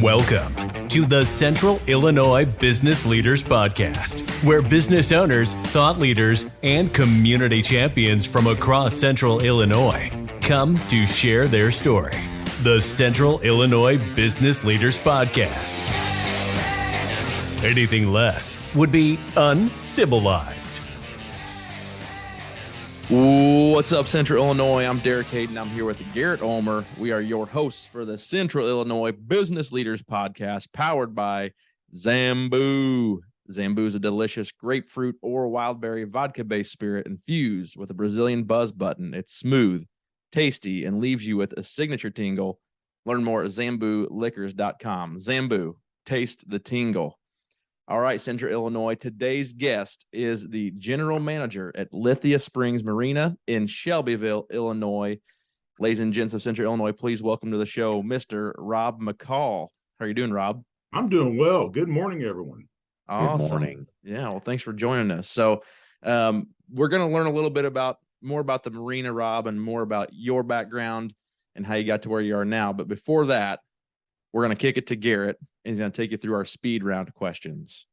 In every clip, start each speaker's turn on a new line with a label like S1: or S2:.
S1: Welcome to the Central Illinois Business Leaders Podcast, where business owners, thought leaders, and community champions from across Central Illinois come to share their story. The Central Illinois Business Leaders Podcast. Anything less would be uncivilized.
S2: What's up, Central Illinois? I'm Derek Hayden. I'm here with Garrett Ulmer. We are your hosts for the Central Illinois Business Leaders Podcast, powered by Zambu. Zambu is a delicious grapefruit or wildberry vodka-based spirit infused with a Brazilian buzz button. It's smooth, tasty, and leaves you with a signature tingle. Learn more at zambuliquors.com. Zambu, taste the tingle. All right, Central Illinois, today's guest is the general manager at Lithia Springs Marina in Shelbyville, Illinois. Ladies and gents of Central Illinois, please welcome to the show, Mr. Rob McCall. How are you doing, Rob?
S3: I'm doing well. Good morning, everyone.
S2: Awesome.
S1: Good morning.
S2: Yeah, well, thanks for joining us. So we're going to learn a little bit more about the Marina, Rob, and more about your background and how you got to where you are now. But before that, we're going to kick it to Garrett, and he's going to take you through our speed round of questions.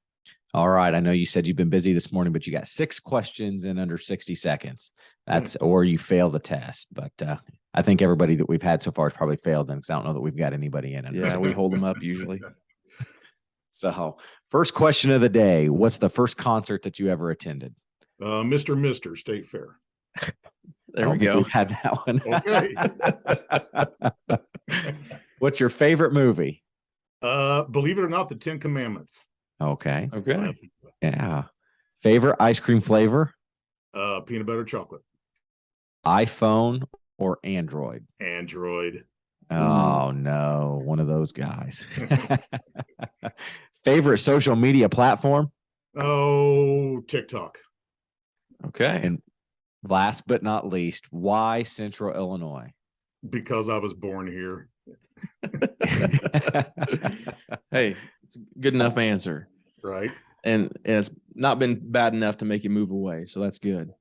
S4: All right. I know you said you've been busy this morning, but you got 6 questions in under 60 seconds. Or you fail the test. But I think everybody that we've had so far has probably failed them because I don't know that we've got anybody in it.
S2: Yeah, we hold them up usually.
S4: So first question of the day. What's the first concert that you ever attended?
S3: Mr. State Fair.
S2: There we go.
S4: We've had that one.
S3: Okay.
S4: What's your favorite movie?
S3: Believe it or not, the 10 Commandments.
S4: Okay.
S2: Okay.
S4: Yeah. Favorite ice cream flavor?
S3: Peanut butter chocolate.
S4: iPhone or Android?
S3: Android.
S4: Oh, no. One of those guys. Favorite social media platform?
S3: Oh, TikTok.
S2: Okay.
S4: And last but not least, why Central Illinois?
S3: Because I was born here.
S2: Hey, it's a good enough answer.
S3: Right.
S2: And it's not been bad enough to make you move away. So that's good.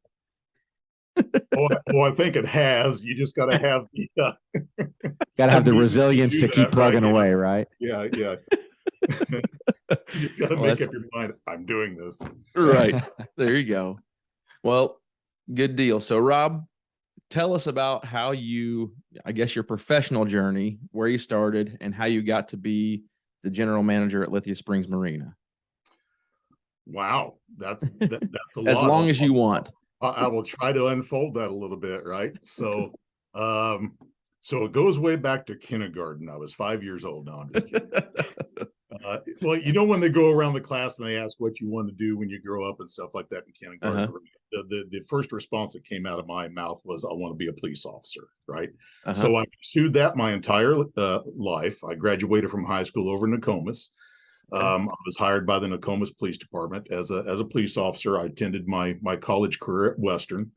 S3: I think it has. You just got to have
S4: the resilience to keep plugging away, right?
S3: Yeah. You just got to make up your mind. I'm doing this.
S2: Right. There you go. Well, good deal. So, Rob, tell us about how your professional journey, where you started, and how you got to be the general manager at Lithia Springs Marina.
S3: Wow. That's a lot.
S2: As long as you want.
S3: I will try to unfold that a little bit, right? So, so it goes way back to kindergarten. I was 5 years old. No, I'm just kidding. Well, when they go around the class and they ask what you want to do when you grow up and stuff like that in kindergarten, the first response that came out of my mouth was, I want to be a police officer, right? So I pursued that my entire life. I graduated from high school over in Nokomis. I was hired by the Nokomis Police Department as a police officer. I attended my college career at Western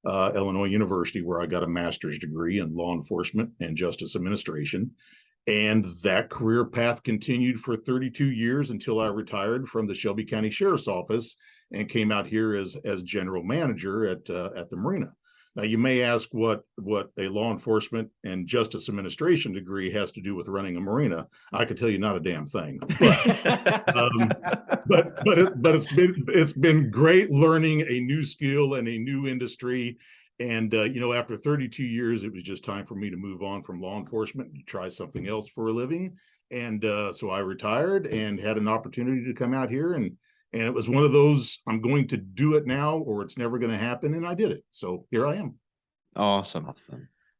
S3: Illinois University, where I got a master's degree in law enforcement and justice administration. And that career path continued for 32 years until I retired from the Shelby County Sheriff's Office and came out here as general manager at the Marina. Now, you may ask what a law enforcement and justice administration degree has to do with running a marina. I could tell you not a damn thing. But it's been great learning a new skill and a new industry. And, after 32 years, it was just time for me to move on from law enforcement and try something else for a living. And so I retired and had an opportunity to come out here. And it was one of those, I'm going to do it now or it's never going to happen. And I did it. So here I am.
S2: Awesome.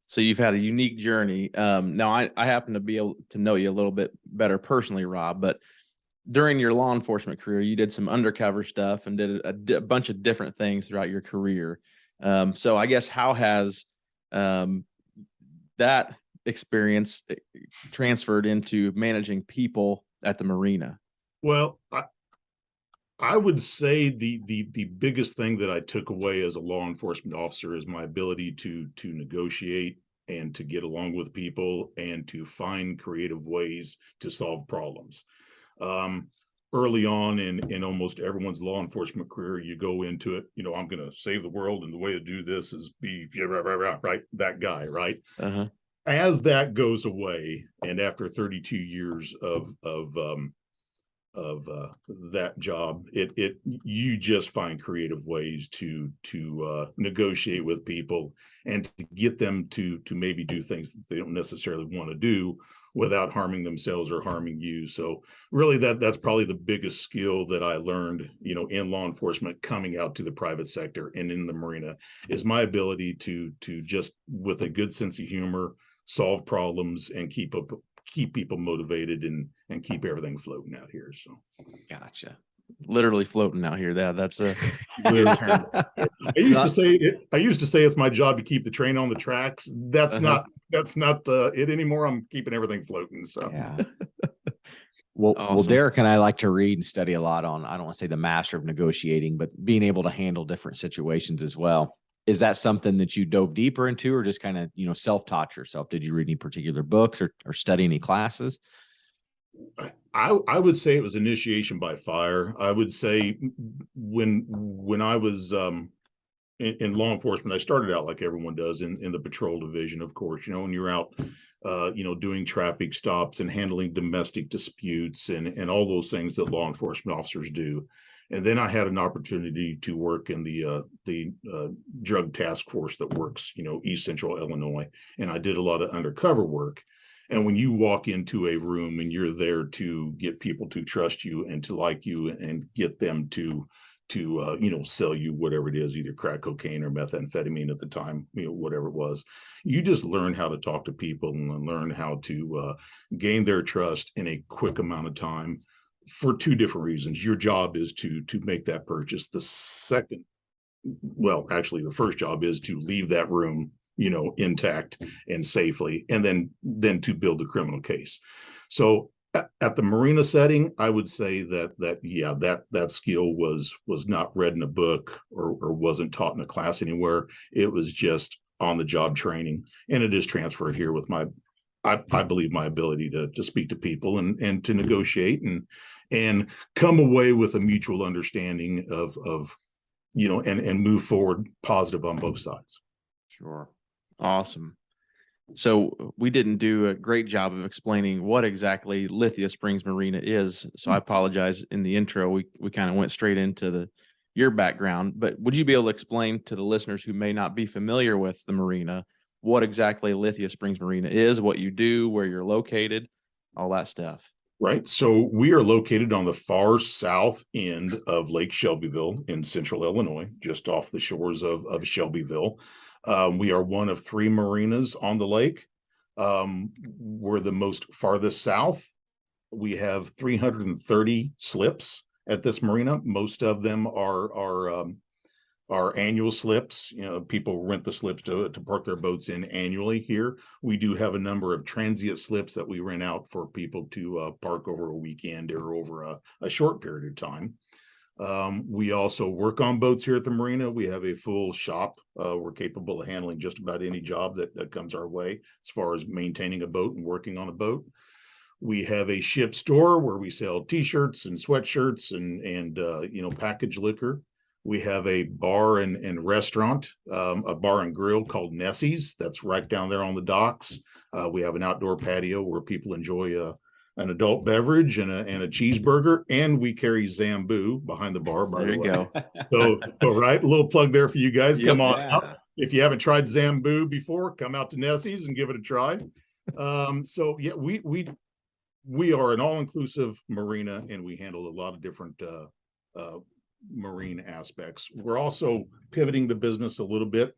S2: So you've had a unique journey. Now, I happen to be able to know you a little bit better personally, Rob, but during your law enforcement career, you did some undercover stuff and did a bunch of different things throughout your career. So I guess how has that experience transferred into managing people at the Marina?
S3: Well, I would say the biggest thing that I took away as a law enforcement officer is my ability to negotiate and to get along with people and to find creative ways to solve problems. Early on in almost everyone's law enforcement career, you go into it, I'm going to save the world, and the way to do this is be right, that guy, right? as that goes away, and after 32 years of that job, you just find creative ways to negotiate with people and to get them to maybe do things that they don't necessarily want to do without harming themselves or harming you. So really that's probably the biggest skill that I learned, in law enforcement, coming out to the private sector and in the marina, is my ability to just, with a good sense of humor, solve problems and keep people motivated and keep everything floating out here. So
S4: Gotcha.
S2: Literally floating out here. That's a good term.
S3: I used to say it's my job to keep the train on the tracks. That's not it anymore. I'm keeping everything floating. So
S4: yeah. Well,
S2: Awesome.
S4: Derek and I like to read and study a lot on, I don't want to say the master of negotiating, but being able to handle different situations as well. Is that something that you dove deeper into, or just kind of, self-taught yourself? Did you read any particular books or study any classes?
S3: I would say it was initiation by fire. I would say when I was in law enforcement, I started out like everyone does in the patrol division, of course, when you're out, doing traffic stops and handling domestic disputes and all those things that law enforcement officers do. And then I had an opportunity to work in the drug task force that works, East Central Illinois. And I did a lot of undercover work. And when you walk into a room and you're there to get people to trust you and to like you and get them to sell you whatever it is, either crack cocaine or methamphetamine at the time, whatever it was, you just learn how to talk to people and learn how to gain their trust in a quick amount of time for two different reasons. Your job is to make that purchase. The first job is to leave that room, intact and safely, and then to build a criminal case. So at the marina setting, I would say that skill was not read in a book or wasn't taught in a class anywhere. It was just on the job training, and it is transferred here with I believe my ability to speak to people and to negotiate and come away with a mutual understanding of and move forward positive on both sides.
S2: Sure. Awesome. So we didn't do a great job of explaining what exactly Lithia Springs Marina is. So I apologize. In the intro, we kind of went straight into your background, but would you be able to explain to the listeners who may not be familiar with the marina, what exactly Lithia Springs Marina is, what you do, where you're located, all that stuff?
S3: Right. So we are located on the far south end of Lake Shelbyville in central Illinois, just off the shores of Shelbyville. We are one of three marinas on the lake. We're the most farthest south. We have 330 slips at this marina. Most of them are annual slips. People rent the slips to park their boats in annually here. We do have a number of transient slips that we rent out for people to park over a weekend or over a short period of time. We also work on boats here at the marina. We have a full shop. We're capable of handling just about any job that comes our way as far as maintaining a boat and working on a boat. We have a ship store where we sell t-shirts and sweatshirts and packaged liquor. We have a bar and restaurant, a bar and grill called Nessie's. That's right down there on the docks. We have an outdoor patio where people enjoy an adult beverage and a cheeseburger, and we carry Zambu behind the bar.
S2: There you go.
S3: So right, a little plug there for you guys. Come on
S4: Yeah.
S3: out. If you haven't tried Zambu before, come out to Nessie's and give it a try. We are an all-inclusive marina, and we handle a lot of different marine aspects. We're also pivoting the business a little bit,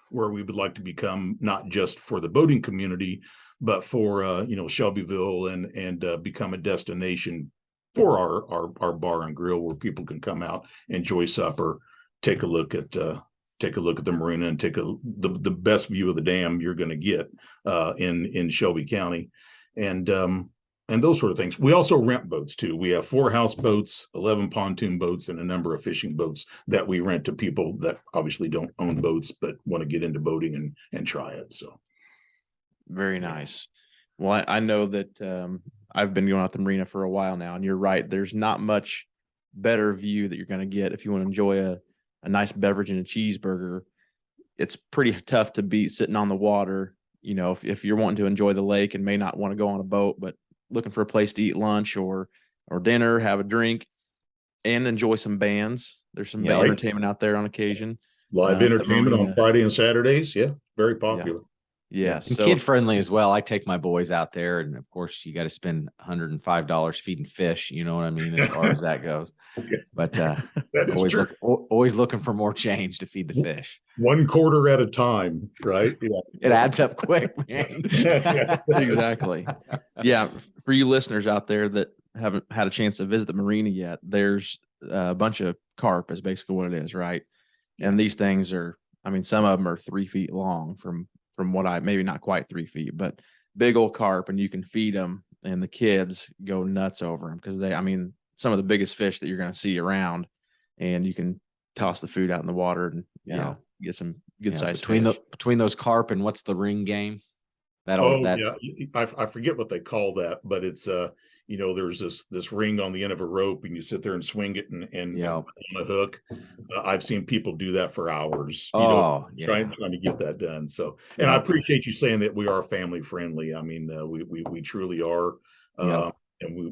S3: where we would like to become not just for the boating community, but for Shelbyville and become a destination for our bar and grill, where people can come out, enjoy supper, take a look at the marina, and take the best view of the dam you're going to get in Shelby County, and those sort of things. We also rent boats too. We have 4 houseboats, 11 pontoon boats, and a number of fishing boats that we rent to people that obviously don't own boats but want to get into boating and try it. So
S2: very nice. Well, I know that I've been going out the marina for a while now, and you're right. There's not much better view that you're going to get if you want to enjoy a nice beverage and a cheeseburger. It's pretty tough to beat sitting on the water, if you're wanting to enjoy the lake and may not want to go on a boat, but looking for a place to eat lunch or dinner, have a drink, and enjoy some bands. There's some
S3: Yeah,
S2: entertainment out there on occasion.
S3: live
S2: at the
S3: entertainment on
S2: marina.
S3: Friday and Saturdays. Yeah, very popular.
S2: Yeah.
S4: And
S2: So
S4: kid friendly as well. I take my boys out there, and of course, you got to spend $105 feeding fish. You know what I mean, as far as that goes.
S3: Okay.
S4: But
S3: That is
S4: always
S3: true.
S4: always looking for more change to feed the fish.
S3: 1 quarter at a time, right? Yeah.
S4: It adds up quick, man.
S2: exactly. Yeah. For you listeners out there that haven't had a chance to visit the marina yet, there's a bunch of carp is basically what it is, right? And these things are, some of them are 3 feet long from what maybe not quite 3 feet, but big old carp, and you can feed them, and the kids go nuts over them because some of the biggest fish that you're going to see around, and you can toss the food out in the water and get some good sized fish.
S4: Between those carp and what's the ring game?
S3: Yeah, I forget what they call that, but it's there's this ring on the end of a rope, and you sit there and swing it and on a hook. I've seen people do that for hours. Trying to get that done. So, and I appreciate you saying that we are family friendly. We truly are, and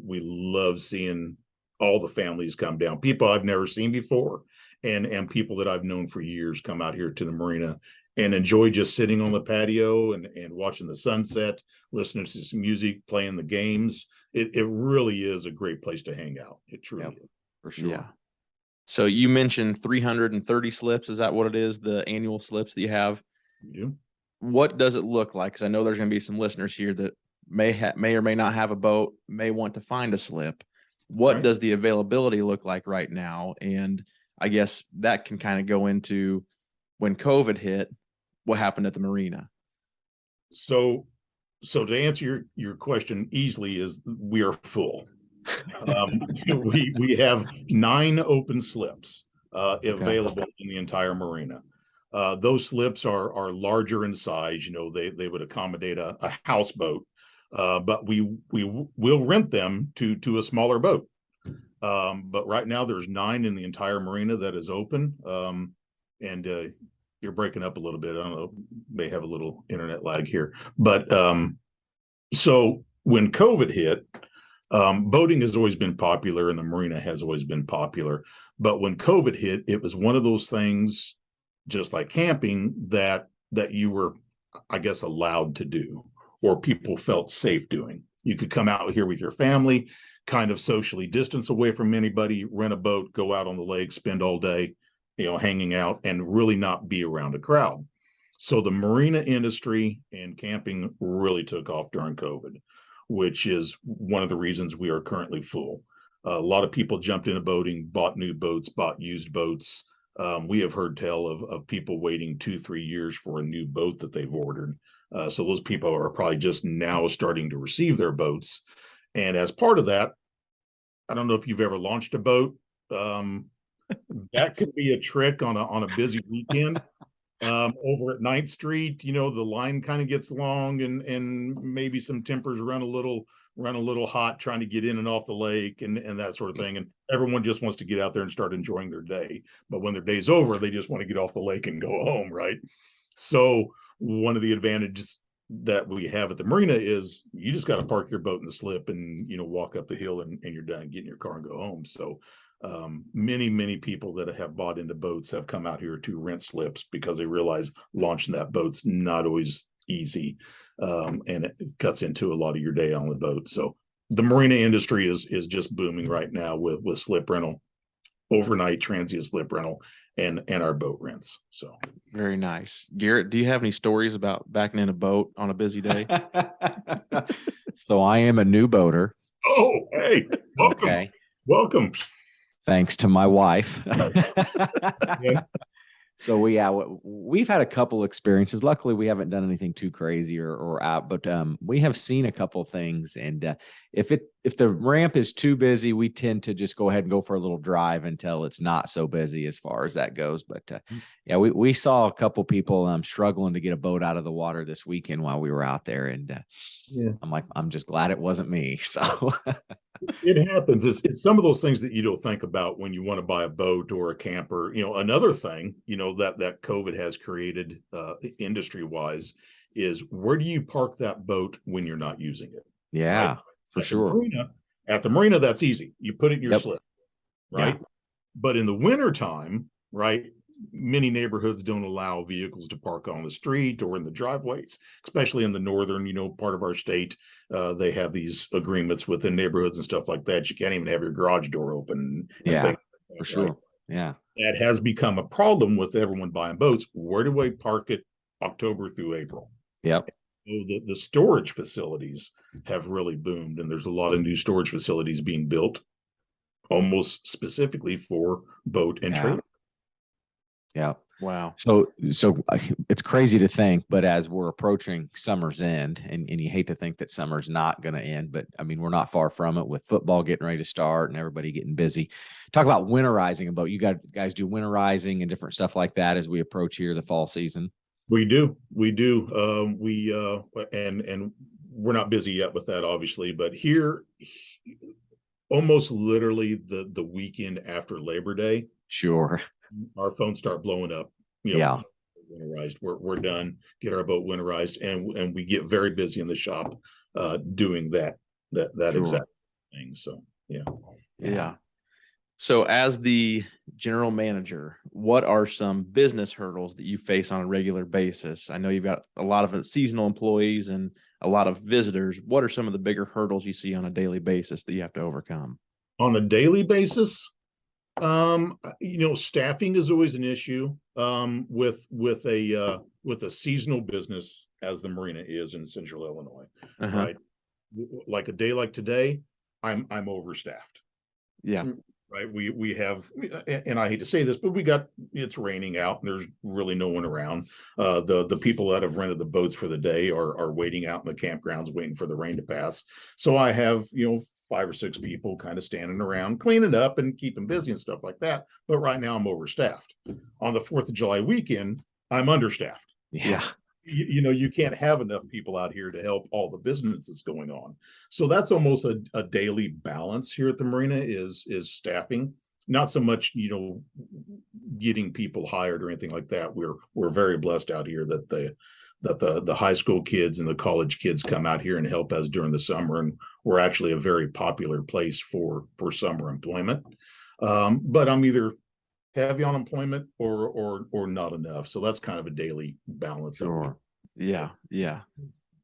S3: we love seeing all the families come down. People I've never seen before, and people that I've known for years come out here to the marina and enjoy just sitting on the patio and watching the sunset, listening to some music, playing the games. It really is a great place to hang out. It truly is.
S4: For sure.
S2: Yeah. So you mentioned 330 slips. Is that what it is? The annual slips that you have?
S3: We do.
S2: What does it look like? Because I know there's going to be some listeners here that may or may not have a boat, may want to find a slip. What does the availability look like right now? And I guess that can kind of go into when COVID hit, what happened at the marina.
S3: So to answer your question easily is we are full. We have 9 open slips available in the entire marina. Those slips are larger in size. They would accommodate a houseboat, but we will rent them to a smaller boat. But right now there's 9 in the entire marina that is open. And you're breaking up a little bit. I don't know, may have a little internet lag here, but so when COVID hit, boating has always been popular and the marina has always been popular. But when COVID hit, it was one of those things, just like camping, that you were, I guess, allowed to do, or people felt safe doing. You could come out here with your family, kind of socially distance away from anybody, rent a boat, go out on the lake, spend all day, hanging out, and really not be around a crowd. So the marina industry and camping really took off during COVID, which is one of the reasons we are currently full. A lot of people jumped into boating, bought new boats, bought used boats. We have heard tell of people waiting 2-3 years for a new boat that they've ordered. So those people are probably just now starting to receive their boats. And as part of that, I don't know if you've ever launched a boat. That could be a trick on a busy weekend. Over at 9th Street, the line kind of gets long and maybe some tempers run a little hot trying to get in and off the lake and that sort of thing. And everyone just wants to get out there and start enjoying their day. But when their day's over, they just want to get off the lake and go home, right? So one of the advantages that we have at the marina is you just got to park your boat in the slip and, walk up the hill and you're done, get in your car and go home. So many people that have bought into boats have come out here to rent slips because they realize launching that boat's not always easy, and it cuts into a lot of your day on the boat. So the marina industry is just booming right now with slip rental, overnight transient slip rental, and our boat rents. So
S2: very nice. Garrett, do you have any stories about backing in a boat on a busy day?
S4: So I am a new boater.
S3: Oh, hey, welcome.
S4: Okay.
S3: Welcome.
S4: Thanks to my wife.
S3: Yeah.
S4: So we've had a couple experiences. Luckily, we haven't done anything too crazy or out, but we have seen a couple things. And if the ramp is too busy, we tend to just go ahead and go for a little drive until it's not so busy as far as that goes. But we saw a couple people struggling to get a boat out of the water this weekend while we were out there, and I'm just glad it wasn't me. So.
S3: It happens. It's some of those things that you don't think about when you want to buy a boat or a camper. Another thing, that COVID has created industry wise is where do you park that boat when you're not using it?
S4: Yeah,
S3: right?
S4: for
S3: At
S4: sure.
S3: At the marina, that's easy. You put it in your
S4: Yep.
S3: slip, right?
S4: Yeah.
S3: But in the wintertime, right, many neighborhoods don't allow vehicles to park on the street or in the driveways, especially in the northern, part of our state. They have these agreements within neighborhoods and stuff like that. You can't even have your garage door open. And
S4: Yeah,
S3: things like
S4: for
S3: that,
S4: sure.
S3: right?
S4: Yeah.
S3: That has become a problem with everyone buying boats. Where do I park it October through April?
S4: Yep.
S3: So the storage facilities have really boomed, and there's a lot of new storage facilities being built almost specifically for boat and
S4: Yeah.
S3: trailer.
S4: Yeah.
S2: Wow.
S4: So it's crazy to think, but as we're approaching summer's end, and you hate to think that summer's not going to end, but I mean, we're not far from it with football getting ready to start and everybody getting busy. Talk about winterizing a boat. You guys do winterizing and different stuff like that as we approach here the fall season.
S3: We do. And we're not busy yet with that, obviously, but here, almost literally the weekend after Labor Day,
S4: Sure.
S3: our phones start blowing up.
S4: Yeah.
S3: Winterized. We're done. Get our boat winterized, and we get very busy in the shop, doing that
S4: Sure.
S3: exact thing. So
S2: Yeah. So as the general manager, what are some business hurdles that you face on a regular basis? I know you've got a lot of seasonal employees and a lot of visitors. What are some of the bigger hurdles you see on a daily basis that you have to overcome?
S3: On a daily basis, staffing is always an issue, with a seasonal business as the marina is in Central Illinois, right? Like a day like today, I'm overstaffed.
S2: Yeah.
S3: Right. We have, and I hate to say this, but it's raining out and there's really no one around. The people that have rented the boats for the day are waiting out in the campgrounds, waiting for the rain to pass. So I have, 5 or 6 people kind of standing around cleaning up and keeping busy and stuff like that. But right now I'm overstaffed. On the 4th of July weekend, I'm understaffed.
S4: Yeah.
S3: You can't have enough people out here to help all the business that's going on. So that's almost a daily balance here at the marina is staffing. Not so much, getting people hired or anything like that. We're very blessed out here that the high school kids and the college kids come out here and help us during the summer, and we're actually a very popular place for summer employment. But I'm either heavy on employment or not enough. So that's kind of a daily balance.
S2: Sure. Yeah.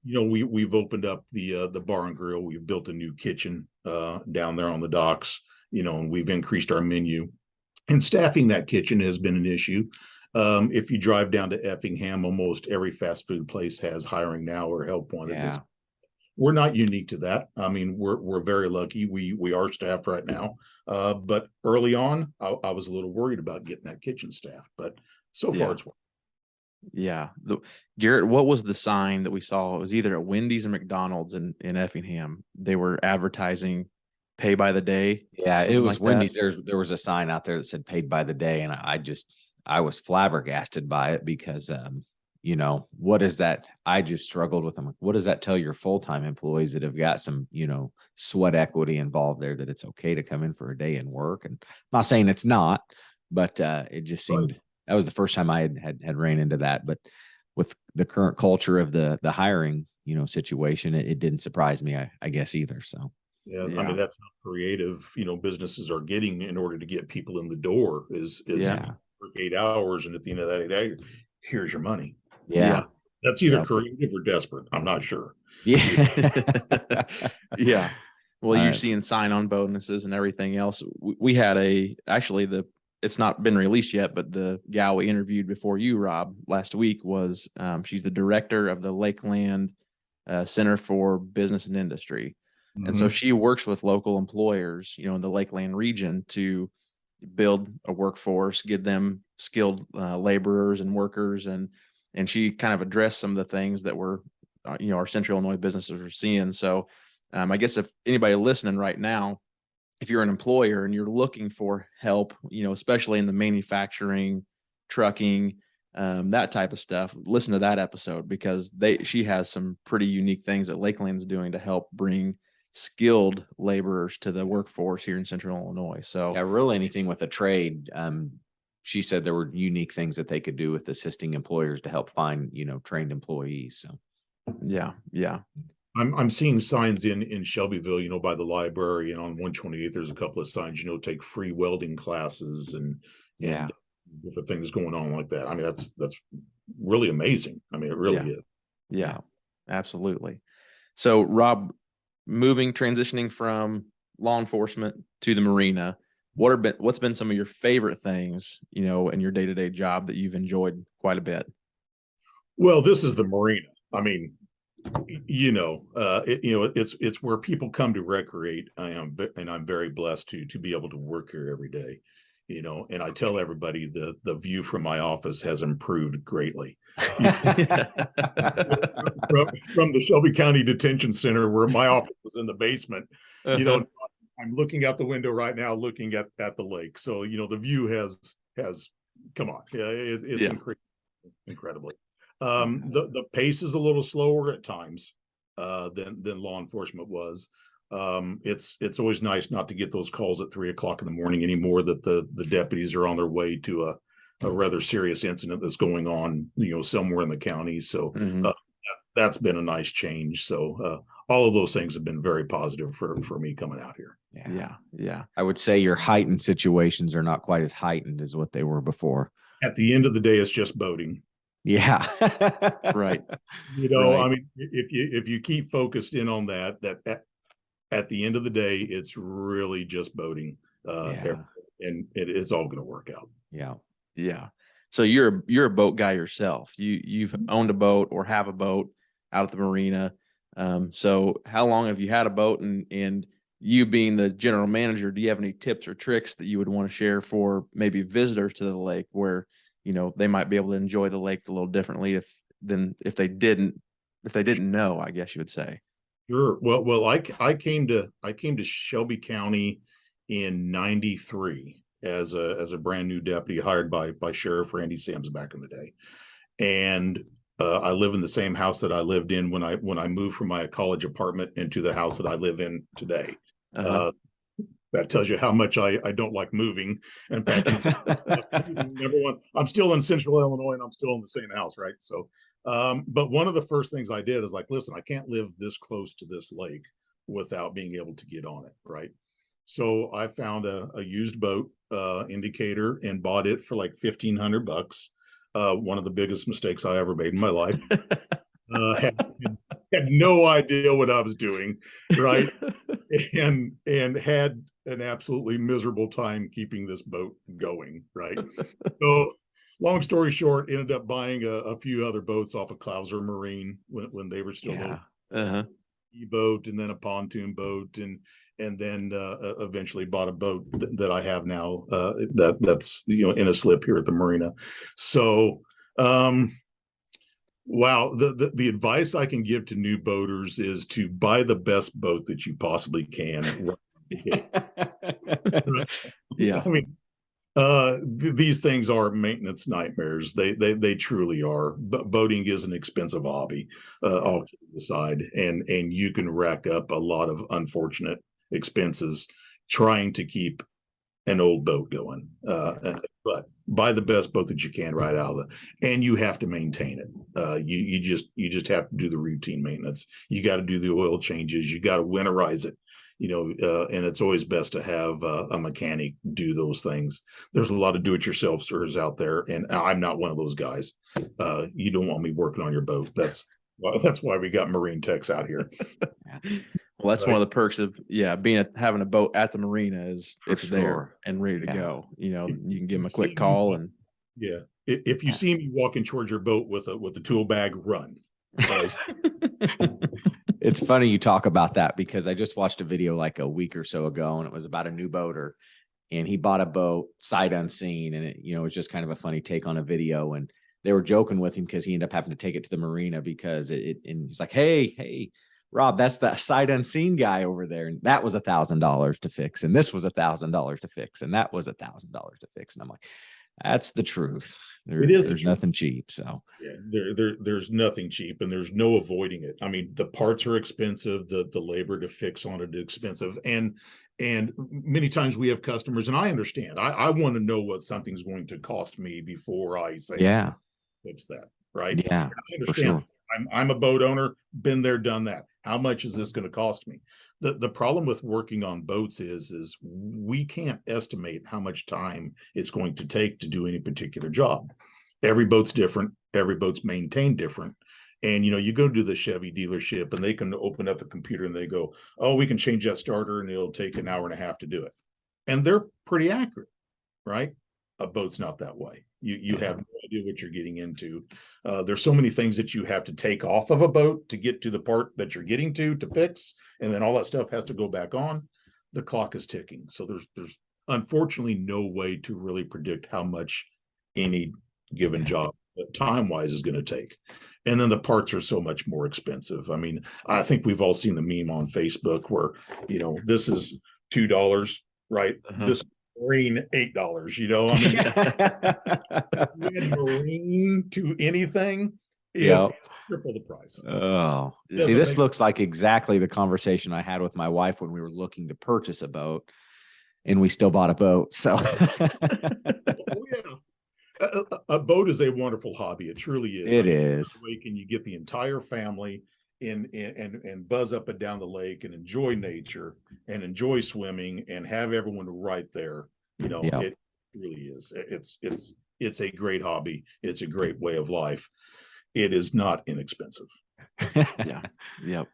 S3: We've opened up the bar and grill. We've built a new kitchen down there on the docks, and we've increased our menu. And staffing that kitchen has been an issue. If you drive down to Effingham, almost every fast food place has hiring now or help wanted.
S4: Yeah.
S3: We're not unique to that. I mean, we're very lucky. We are staffed right now. But early on, I was a little worried about getting that kitchen staffed, but so far it's working.
S2: Yeah. Garrett, what was the sign that we saw? It was either at Wendy's or McDonald's in Effingham. They were advertising pay by the day.
S4: Yeah, it was
S2: like
S4: Wendy's. There was a sign out there that said paid by the day. And I was flabbergasted by it because, what is that? I just struggled with them. Like, what does that tell your full-time employees that have got some, sweat equity involved there, that it's okay to come in for a day and work? And I'm not saying it's not, but it just seemed that was the first time I had ran into that. But with the current culture of the hiring, situation, it didn't surprise me, I guess either. So.
S3: Yeah, I mean, that's how creative, businesses are getting in order to get people in the door is work 8 hours. And at the end of that 8 hours, here's your money.
S4: Yeah.
S3: That's either creative or desperate. I'm not sure.
S4: Yeah.
S2: Yeah. Well, you're seeing sign-on bonuses and everything else. We had it's not been released yet, but the gal we interviewed before you, Rob, last week was, she's the director of the Lakeland Center for Business and Industry. And so she works with local employers, in the Lakeland region to build a workforce, get them skilled laborers and workers. And she kind of addressed some of the things that were, our Central Illinois businesses are seeing. So I guess if anybody listening right now, if you're an employer and you're looking for help, especially in the manufacturing, trucking, that type of stuff, listen to that episode, because she has some pretty unique things that Lakeland's doing to help bring skilled laborers to the workforce here in Central Illinois. So
S4: really anything with a trade, she said there were unique things that they could do with assisting employers to help find, trained employees. So
S2: Yeah. Yeah.
S3: I'm seeing signs in Shelbyville, by the library, and on 128, there's a couple of signs, take free welding classes and different things going on like that. I mean, that's really amazing. I mean, it really is.
S2: Yeah, absolutely. So Rob, transitioning from law enforcement to the Marina, what's been some of your favorite things, in your day-to-day job that you've enjoyed quite a bit?
S3: Well, this is the Marina. I mean, it's where people come to recreate. I'm very blessed to be able to work here every day, and I tell everybody the view from my office has improved greatly. From the Shelby County Detention Center, where my office was in the basement, I'm looking out the window right now, looking at the lake. So, the view has come on. Yeah, it's increased incredibly. The pace is a little slower at times than law enforcement was. It's always nice not to get those calls at 3 o'clock in the morning anymore, that the deputies are on their way to a rather serious incident that's going on, somewhere in the county. So that's been a nice change. So all of those things have been very positive for me coming out here.
S2: Yeah.
S4: I would say your heightened situations are not quite as heightened as what they were before.
S3: At the end of the day, it's just boating.
S4: Yeah.
S2: Right.
S3: I mean, if you keep focused in on that at the end of the day, it's really just boating. And it's all going to work out.
S2: Yeah. So you're a boat guy yourself. You've owned a boat or have a boat out at the Marina. So how long have you had a boat, and you being the general manager, do you have any tips or tricks that you would want to share for maybe visitors to the lake, where, they might be able to enjoy the lake a little differently if they didn't know, I guess you would say?
S3: Sure. Well, I came to Shelby County in '93 as a brand new deputy hired by Sheriff Randy Sams back in the day. And I live in the same house that I lived in when I moved from my college apartment into the house that I live in today. That tells you how much I don't like moving and packing. Number one, I'm still in Central Illinois and I'm still in the same house, right? So, but one of the first things I did is like, listen, I can't live this close to this lake without being able to get on it, right? So I found a used boat indicator and bought it for like $1,500. One of the biggest mistakes I ever made in my life. Had no idea what I was doing, right? and had an absolutely miserable time keeping this boat going, right? So long story short, ended up buying a few other boats off of Clouser Marine when they were still a boat, and then a pontoon boat, and then eventually bought a boat that I have now that's in a slip here at the Marina. So wow, the advice I can give to new boaters is to buy the best boat that you possibly can.
S2: Yeah.
S3: I mean, these things are maintenance nightmares. They truly are. But boating is an expensive hobby, all kidding aside, and you can rack up a lot of unfortunate expenses trying to keep an old boat going. But buy the best boat that you can right out of and you have to maintain it. You just have to do the routine maintenance. You got to do the oil changes. You got to winterize it. And it's always best to have a mechanic do those things. There's a lot of do-it-yourselfers out there, and I'm not one of those guys. You don't want me working on your boat. That's why we got marine techs out here.
S2: Well, that's one of the perks of having a boat at the Marina is it's there and ready to go. You can give them a quick call and
S3: if you see me walking towards your boat with a tool bag, run.
S4: It's funny you talk about that, because I just watched a video like a week or so ago, and it was about a new boater, and he bought a boat sight unseen, and it was just kind of a funny take on a video, and they were joking with him because he ended up having to take it to the Marina because and he's like, hey, Rob, that's the sight unseen guy over there, and that was $1,000 to fix, and this was $1,000 to fix, and that was $1,000 to fix, and I'm like, That's the truth.
S3: It is the
S4: There's
S3: truth.
S4: nothing cheap. So
S3: Yeah, there's nothing cheap, and there's no avoiding it. I mean, the parts are expensive, the labor to fix on it is expensive, and many times we have customers, and I understand. I want to know what something's going to cost me before I say,
S4: yeah,
S3: fix that, right?
S4: yeah,
S3: I
S4: for
S3: understand.
S4: sure.
S3: I'm a boat owner, been there, done that. How much is this going to cost me? The problem with working on boats is we can't estimate how much time it's going to take to do any particular job. Every boat's different, every boat's maintained different. And you go to the Chevy dealership and they can open up the computer and they go, oh, we can change that starter and it'll take an hour and a half to do it. And they're pretty accurate, right? A boat's not that way. You have no idea what you're getting into. There's so many things that you have to take off of a boat to get to the part that you're getting to fix, and then all that stuff has to go back on. The clock is ticking. So there's unfortunately no way to really predict how much any given job time-wise is going to take. And then the parts are so much more expensive. I mean, I think we've all seen the meme on Facebook where, this is $2, right? This marine $8, I mean, add marine to anything, it's triple the price.
S4: Oh, see, this looks like exactly the conversation I had with my wife when we were looking to purchase a boat, and we still bought a boat. So,
S3: Oh, yeah. A boat is a wonderful hobby. It truly is.
S4: It is.
S3: Can you get the entire family in and buzz up and down the lake and enjoy nature and enjoy swimming and have everyone right there. It really is. It's a great hobby. It's a great way of life. It is not inexpensive.
S2: Yeah. Yep.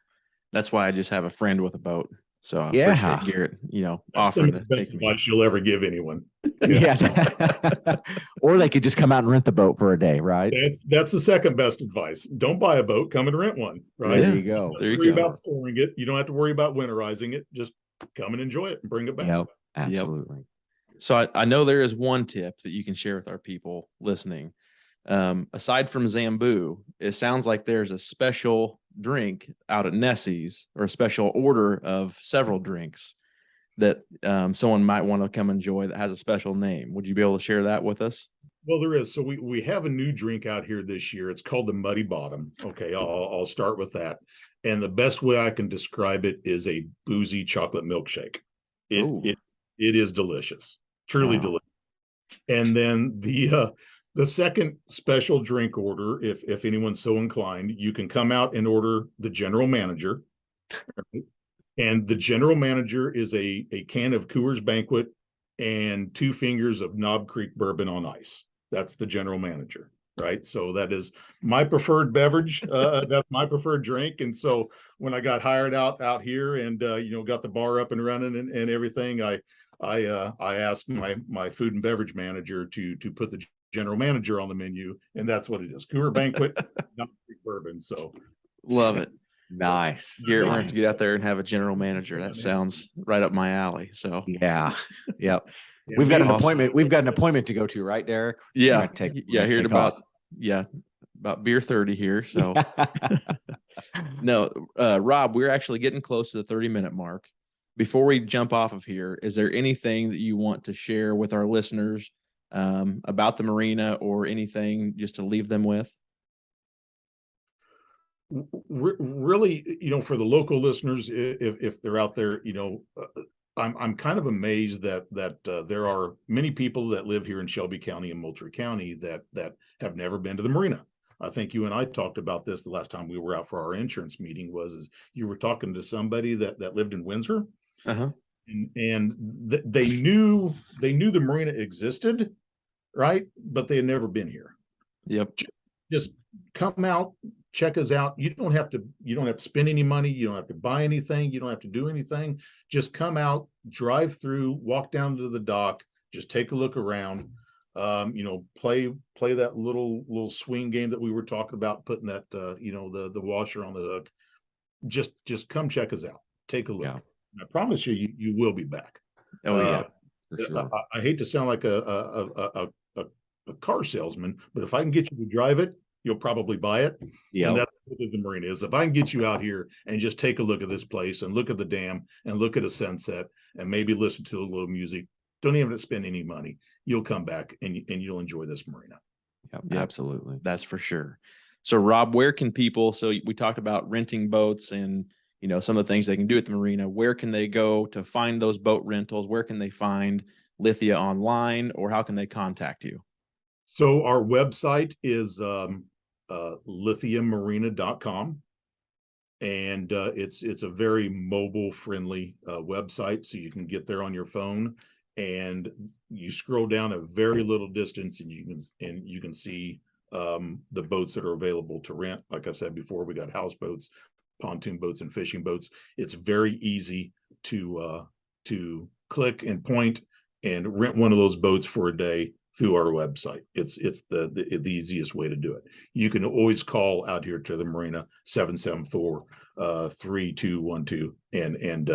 S2: That's why I just have a friend with a boat. So I
S4: Yeah.
S2: appreciate Garrett,
S3: That's
S2: offering
S3: some of
S2: to
S3: the best
S2: take me.
S3: advice you'll ever give anyone.
S4: Yeah. Or they could just come out and rent the boat for a day, right?
S3: That's the second best advice. Don't buy a boat, come and rent one, right?
S4: There you go.
S2: There you
S3: Worry
S2: go.
S3: about storing it. You don't have to worry about winterizing it. Just come and enjoy it and bring it back.
S4: Yep. Absolutely.
S2: So I know there is one tip that you can share with our people listening. Aside from Zamboo, it sounds like there's a special drink out at Nessie's, or a special order of several drinks that someone might want to come enjoy that has a special name. Would you be able to share that with us?
S3: Well, there is. So we have a new drink out here this year. It's called the Muddy Bottom. Okay, I'll start with that. And the best way I can describe it is a boozy chocolate milkshake. It is delicious, truly delicious. And then the second special drink order, if anyone's so inclined, you can come out and order the general manager. Right? And the general manager is a can of Coors Banquet and 2 fingers of Knob Creek bourbon on ice. That's the general manager, right? So that is my preferred beverage. That's my preferred drink. And so when I got hired out here and got the bar up and running and everything, I asked my food and beverage manager to put the general manager on the menu, and that's what it is: Coors Banquet, Knob Creek bourbon. So
S2: Love it.
S4: Nice.
S2: Garrett, we're going to have to get out there and have a general manager. That sounds right up my alley. So
S4: Yeah. Yep.
S3: Yeah,
S4: We've got an
S2: awesome.
S4: appointment. We've got an appointment to go to, right, Derek?
S2: yeah,
S4: We're
S2: here
S4: gonna take
S2: about beer 30 here. So
S4: off.
S2: no, Rob, we're actually getting close to the 30-minute mark. Before we jump off of here, is there anything that you want to share with our listeners about the marina, or anything just to leave them with?
S3: really, for the local listeners, if they're out there, I'm kind of amazed that there are many people that live here in Shelby County and Moultrie County that have never been to the marina. I think you and I talked about this the last time we were out for our insurance meeting. Is you were talking to somebody that lived in Windsor, and they knew the marina existed, right? But they had never been here.
S2: Yep.
S3: Just come out, check us out. You don't have to spend any money. You don't have to buy anything. You don't have to do anything. Just come out, drive through, walk down to the dock, just take a look around. Play that little swing game that we were talking about, putting that the washer on the hook. Just come check us out. Take a look.
S4: Yeah.
S3: And I promise you will be back.
S2: Oh yeah,
S4: For sure.
S3: I hate to sound like a car salesman, but if I can get you to drive it, you'll probably buy it.
S4: Yeah.
S3: And that's what the marina is. If I can get you out here and just take a look at this place and look at the dam and look at a sunset and maybe listen to a little music, Don't even have to spend any money. You'll come back and you'll enjoy this marina.
S4: Yep,
S2: Yep.
S4: absolutely.
S2: That's for sure. So Rob, where can people, so we talked about renting boats and, some of the things they can do at the marina. Where can they go to find those boat rentals? Where can they find Lithia online, or how can they contact you?
S3: So our website is lithiamarina.com. And it's a very mobile friendly website, so you can get there on your phone, and you scroll down a very little distance and you can see the boats that are available to rent. Like I said before, we got houseboats, pontoon boats, and fishing boats. It's very easy to click and point and rent one of those boats for a day through our website. It's the easiest way to do it. You can always call out here to the marina, 774-3212, and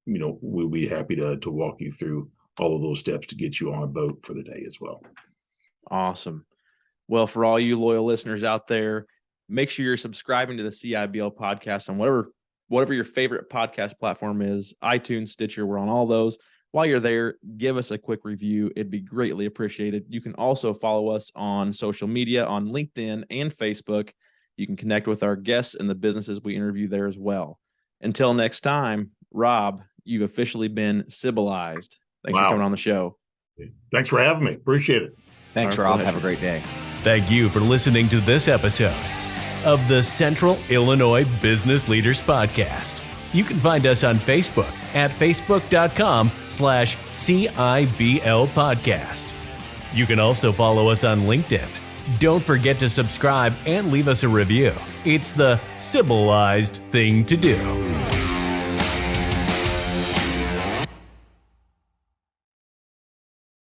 S3: we'll be happy to walk you through all of those steps to get you on a boat for the day as well.
S2: Awesome. Well, for all you loyal listeners out there, make sure you're subscribing to the CIBL podcast on whatever your favorite podcast platform is, iTunes, Stitcher. We're on all those. While you're there, give us a quick review. It'd be greatly appreciated. You can also follow us on social media on LinkedIn and Facebook. You can connect with our guests and the businesses we interview there as well. Until next time, Rob, you've officially been civilized. Thanks for coming on the show.
S3: Thanks for having me. Appreciate it.
S4: Thanks,
S2: Our
S4: Rob.
S2: pleasure.
S4: Have a great day.
S1: Thank you for listening to this episode of the Central Illinois Business Leaders Podcast. You can find us on Facebook at facebook.com/CIBL podcast. You can also follow us on LinkedIn. Don't forget to subscribe and leave us a review. It's the civilized thing to do.